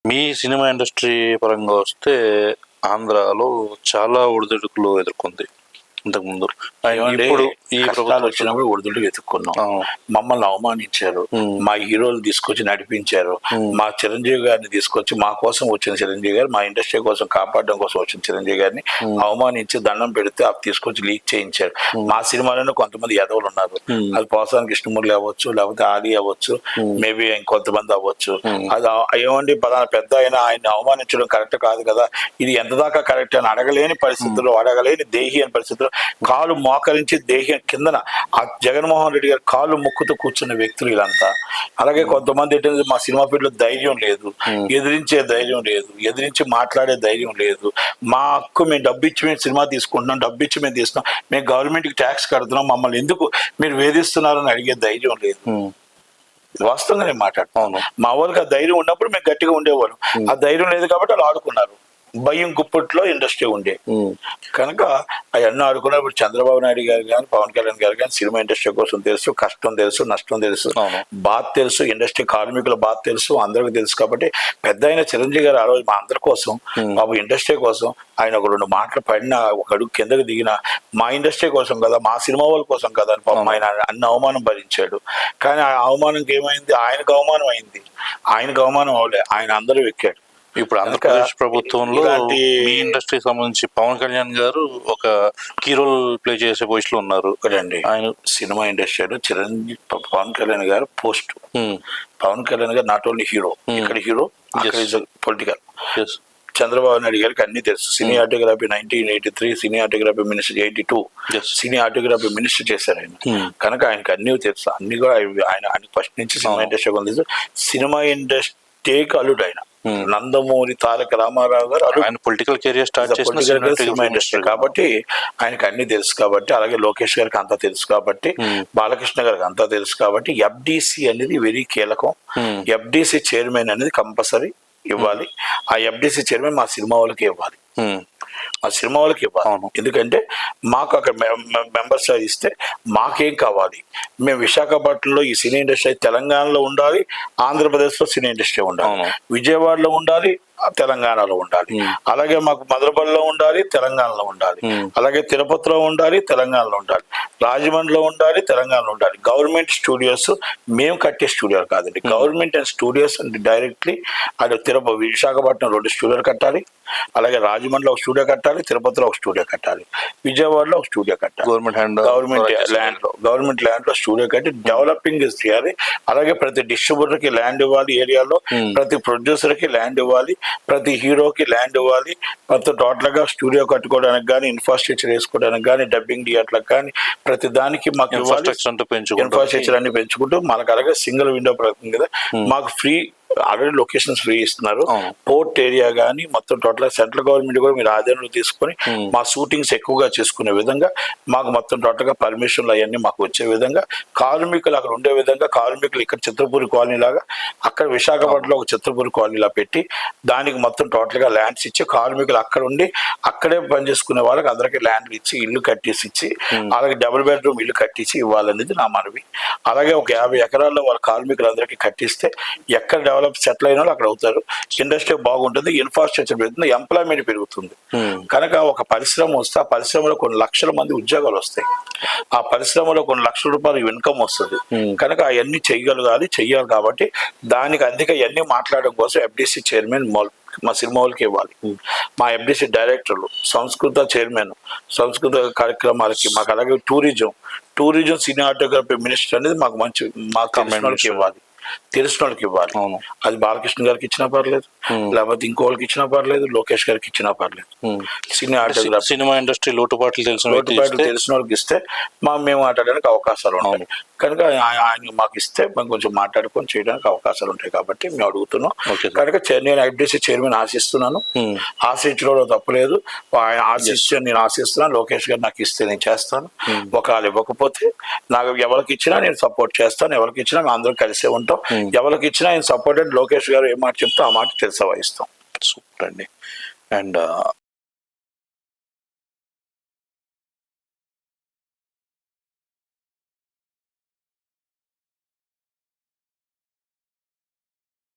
మీ cinema industry పరంగా వస్తే ఆంధ్రాలో చాలా ఒడిదుడుకులు ఎదుర్కొంది ఇంతకుముందు. ఇప్పుడు ఈ ప్రభుత్వం వచ్చినప్పుడు ఒడిదుడు వెతుక్కున్నాం. మమ్మల్ని అవమానించారు, మా హీరోలు తీసుకొచ్చి నడిపించారు, మా చిరంజీవి గారిని తీసుకొచ్చి మా కోసం వచ్చిన చిరంజీవి గారు, మా ఇండస్ట్రీ కోసం కాపాడడం కోసం వచ్చిన చిరంజీవి గారిని అవమానించి దండం పెడితే అవి తీసుకొచ్చి లీక్ చేయించారు. మా సినిమాలోనే కొంతమంది ఎదవలు ఉన్నారు. అది పోసాని కృష్ణమూర్తి అవ్వచ్చు, లేకపోతే ఆది అవ్వచ్చు, మేబీ ఇంకొంతమంది అవ్వచ్చు. అది ఏమండి పలానా పెద్ద అయినా ఆయన్ని అవమానించడం కరెక్ట్ కాదు కదా, ఇది ఎంత దాకా కరెక్ట్ అని అడగలేని పరిస్థితుల్లో, అడగలేని దేహి అని పరిస్థితుల్లో కాలు మోకరించి దేహం కిందన ఆ జగన్మోహన్ రెడ్డి గారు కాలు ముక్కుతూ కూర్చున్న వ్యక్తులు వీళ్ళంతా. అలాగే కొంతమంది ఏంటంటే మా సినిమా ఫీల్డ్ లో ధైర్యం లేదు, ఎదిరించే ధైర్యం లేదు, ఎదిరించి మాట్లాడే ధైర్యం లేదు. మా హక్కు మేము డబ్బు ఇచ్చి మేము సినిమా తీసుకుంటున్నాం, డబ్బు ఇచ్చి మేము తీస్తున్నాం, మేము గవర్నమెంట్కి ట్యాక్స్ కడుతున్నాం, మమ్మల్ని ఎందుకు మీరు వేధిస్తున్నారని అడిగే ధైర్యం లేదు. వాస్తవంగా నేను మాట్లాడుతున్నాను. మా వాళ్ళకి ఆ ధైర్యం ఉన్నప్పుడు మేము గట్టిగా ఉండేవాళ్ళం. ఆ ధైర్యం లేదు కాబట్టి వాళ్ళు ఆడుకున్నారు. భయం గుప్పట్లో ఇండస్ట్రీ ఉండే కనుక అవన్నీ ఆడుకున్నప్పుడు చంద్రబాబు నాయుడు గారు కానీ, పవన్ కళ్యాణ్ గారు కానీ సినిమా ఇండస్ట్రీ కోసం తెలుసు, కష్టం తెలుసు, నష్టం తెలుసు, బాధ తెలుసు, ఇండస్ట్రీ కార్మికుల బాధ తెలుసు, అందరికీ తెలుసు. కాబట్టి పెద్ద అయిన చిరంజీవి గారు ఆ రోజు మా అందరి కోసం, బాబు ఇండస్ట్రీ కోసం ఆయన ఒక 2 మాటలు పడిన, ఒక అడుగు కిందకి దిగిన, మా ఇండస్ట్రీ కోసం కదా, మా సినిమా వాళ్ళ కోసం కదా అని పాపం ఆయన అన్ని అవమానం భరించాడు. కానీ ఆ అవమానంకి ఏమైంది? ఆయనకు అవమానం అయింది. ఆయనకు అవమానం అవలే, ఆయన అందరూ ఎక్కాడు. ఇప్పుడు ఆంధ్రప్రదేశ్ ప్రభుత్వంలో మీ ఇండస్ట్రీకి సంబంధించి పవన్ కళ్యాణ్ గారు ఒక కీ రోల్ ప్లే చేసే పొజిషన్ లో ఉన్నారు కదండి. ఆయన సినిమా ఇండస్ట్రీలో చిరంజీవి పవన్ కళ్యాణ్ గారు పోస్ట్. పవన్ కళ్యాణ్ గారు నాట్ ఓన్లీ హీరో, ఇక్కడ హీరో, పొలిటికల్. చంద్రబాబు నాయుడు గారికి అన్ని తెలుసు. సినీ ఆటోగ్రఫీ 1983, సినీ ఆటోగ్రఫీ మినిస్టర్ 82, సినీ ఆటోగ్రఫీ మినిస్టర్ చేశారు ఆయన. కనుక ఆయనకు అన్ని తెలుసు. అన్ని కూడా ఆయన ఫస్ట్ నుంచి సినిమా ఇండస్ట్రీ తెలుసు. సినిమా ఇండస్ట్రీకి అల్లుడు ఆయన. నందమూరి తారక రామారావు గారు ఆయన పొలిటికల్ కెరియర్ స్టార్ట్ చేసిన సినిమా ఇండస్ట్రీ కాబట్టి ఆయనకు అన్ని తెలుసు. కాబట్టి అలాగే లోకేష్ గారికి అంతా తెలుసు. కాబట్టి బాలకృష్ణ గారికి అంతా తెలుసు. కాబట్టి ఎఫ్డిసి అనేది వెరీ కీలకం. ఎఫ్డిసి చైర్మన్ అనేది కంపల్సరీ ఇవ్వాలి. ఆ ఎఫ్డిసి చైర్మన్ మా సినిమా వాళ్ళకి ఇవ్వాలి, ఆ సినిమా వాళ్ళకి ఇవ్వాలి. ఎందుకంటే మాకు అక్కడ మెంబర్స్ ఇస్తే మాకేం కావాలి? మేము విశాఖపట్నంలో ఈ సినీ ఇండస్ట్రీ తెలంగాణలో ఉండాలి, ఆంధ్రప్రదేశ్లో సినీ ఇండస్ట్రీ ఉండాలి, విజయవాడలో ఉండాలి, తెలంగాణలో ఉండాలి, అలాగే మాకు మదనపల్లిలో ఉండాలి, తెలంగాణలో ఉండాలి, అలాగే తిరుపతిలో ఉండాలి, తెలంగాణలో ఉండాలి, రాజమండ్రిలో ఉండాలి, తెలంగాణలో ఉండాలి. గవర్నమెంట్ స్టూడియోస్ మేము కట్టే స్టూడియోలు కాదండి, గవర్నమెంట్ అండ్ స్టూడియోస్ డైరెక్ట్లీ అది విశాఖపట్నం 2 స్టూడియోలు కట్టాలి, అలాగే రాజమండ్రిలో ఒక స్టూడియో కట్టాలి, తిరుపతిలో ఒక స్టూడియో కట్టాలి, విజయవాడలో ఒక స్టూడియో కట్టాలి. గవర్నమెంట్ ల్యాండ్ లో స్టూడియో కట్టి డెవలపింగ్ చేయాలి. అలాగే ప్రతి డిస్ట్రిబ్యూటర్ కి ల్యాండ్ ఇవ్వాలి, ఏరియాలో ప్రతి ప్రొడ్యూసర్ కి ల్యాండ్ ఇవ్వాలి, ప్రతి హీరోకి ల్యాండ్ ఇవ్వాలి. మొత్తం టోటల్ గా స్టూడియో కట్టుకోవడానికి కానీ, ఇన్ఫ్రాస్ట్రక్చర్ వేసుకోవడానికి కానీ, డబ్బింగ్ థియేటర్లకు కానీ ప్రతి దానికి మాకు ఇన్ఫ్రాస్ట్రక్చర్ అన్ని పెంచుకుంటూ మనకు అలాగే సింగిల్ విండో పడుతుంది కదా, మాకు ఫ్రీ ఆల్రెడీ లొకేషన్స్ ఫ్రీ ఇస్తున్నారు. పోర్ట్ ఏరియా కానీ మొత్తం టోటల్ సెంట్రల్ గవర్నమెంట్ కూడా మీరు ఆధీనంలో తీసుకొని మా షూటింగ్స్ ఎక్కువగా చేసుకునే విధంగా మాకు మొత్తం టోటల్ గా పర్మిషన్లు అవన్నీ మాకు వచ్చే విధంగా, కార్మికులు అక్కడ ఉండే విధంగా, కార్మికులు ఇక్కడ చిత్రపూరి కాలనీ లాగా అక్కడ విశాఖపట్నంలో ఒక చిత్రపూరి కాలనీలా పెట్టి దానికి మొత్తం టోటల్ గా ల్యాండ్స్ ఇచ్చి కార్మికులు అక్కడ ఉండి అక్కడే పనిచేసుకునే వాళ్ళకి అందరికీ ల్యాండ్లు ఇచ్చి ఇల్లు కట్టేసి ఇచ్చి, అలాగే డబుల్ బెడ్రూమ్ ఇల్లు కట్టించి ఇవ్వాలనేది నా మనవి. అలాగే ఒక 50 ఎకరాల్లో వాళ్ళ కార్మికులందరికీ కట్టిస్తే ఎక్కడ సెటిల్ అయిన వాళ్ళు అక్కడ అవుతారు, ఇండస్ట్రీ బాగుంటుంది, ఇన్ఫ్రాస్ట్రక్చర్ పెరుగుతుంది, ఎంప్లాయ్మెంట్ పెరుగుతుంది. కనుక ఒక పరిశ్రమ వస్తే ఆ పరిశ్రమలో కొన్ని లక్షల మంది ఉద్యోగాలు వస్తాయి, ఆ పరిశ్రమలో కొన్ని లక్షల రూపాయలు ఇన్కమ్ వస్తుంది. కనుక అవన్నీ చెయ్యాలి కాబట్టి దానికి అందుకే అవన్నీ మాట్లాడడం కోసం ఎఫ్డిసి చైర్మన్ మా సినిమా వాళ్ళకి ఇవ్వాలి. మా ఎఫ్డిసి డైరెక్టర్లు, సంస్కృత చైర్మన్, సంస్కృత కార్యక్రమాలకి మాకు, అలాగే టూరిజం సినిమాటోగ్రఫీ మినిస్టర్ అనేది మాకు తెలిసిన ఇవ్వాలి, తెలిసిన వాళ్ళకి ఇవ్వాలి. అది బాలకృష్ణ గారికి ఇచ్చినా పర్లేదు, లేకపోతే ఇంకోళ్ళకి ఇచ్చినా పర్లేదు, లోకేష్ గారికి ఇచ్చినా పర్లేదు. సినిమా ఇండస్ట్రీ లోటుపాట్లు తెలిసిన వాళ్ళకి ఇస్తే మేము మాట్లాడడానికి అవకాశాలు ఉంటాయి. కనుక ఆయన మాకు ఇస్తే మేము కొంచెం మాట్లాడుకొని చేయడానికి అవకాశాలు ఉంటాయి కాబట్టి మేము అడుగుతున్నాం. కనుక నేను ఎఫ్డిసి చైర్మన్ ఆశిస్తున్నాను, ఆశించడంలో తప్పలేదు. నేను ఆశిస్తున్నాను. లోకేష్ గారు నాకు ఇస్తే నేను చేస్తాను, ఒకవేళ ఇవ్వకపోతే నాకు ఎవరికి ఇచ్చినా నేను సపోర్ట్ చేస్తాను, ఎవరికి ఇచ్చినా మేము అందరం కలిసే ఉంటాం. ఎవరికి ఇచ్చినా ఆయన సపోర్టెడ్ లోకేష్ గారు ఏ మాట చెప్తే ఆ మాట తెలిసే వహిస్తాం. సూపర్ అండి. అండ్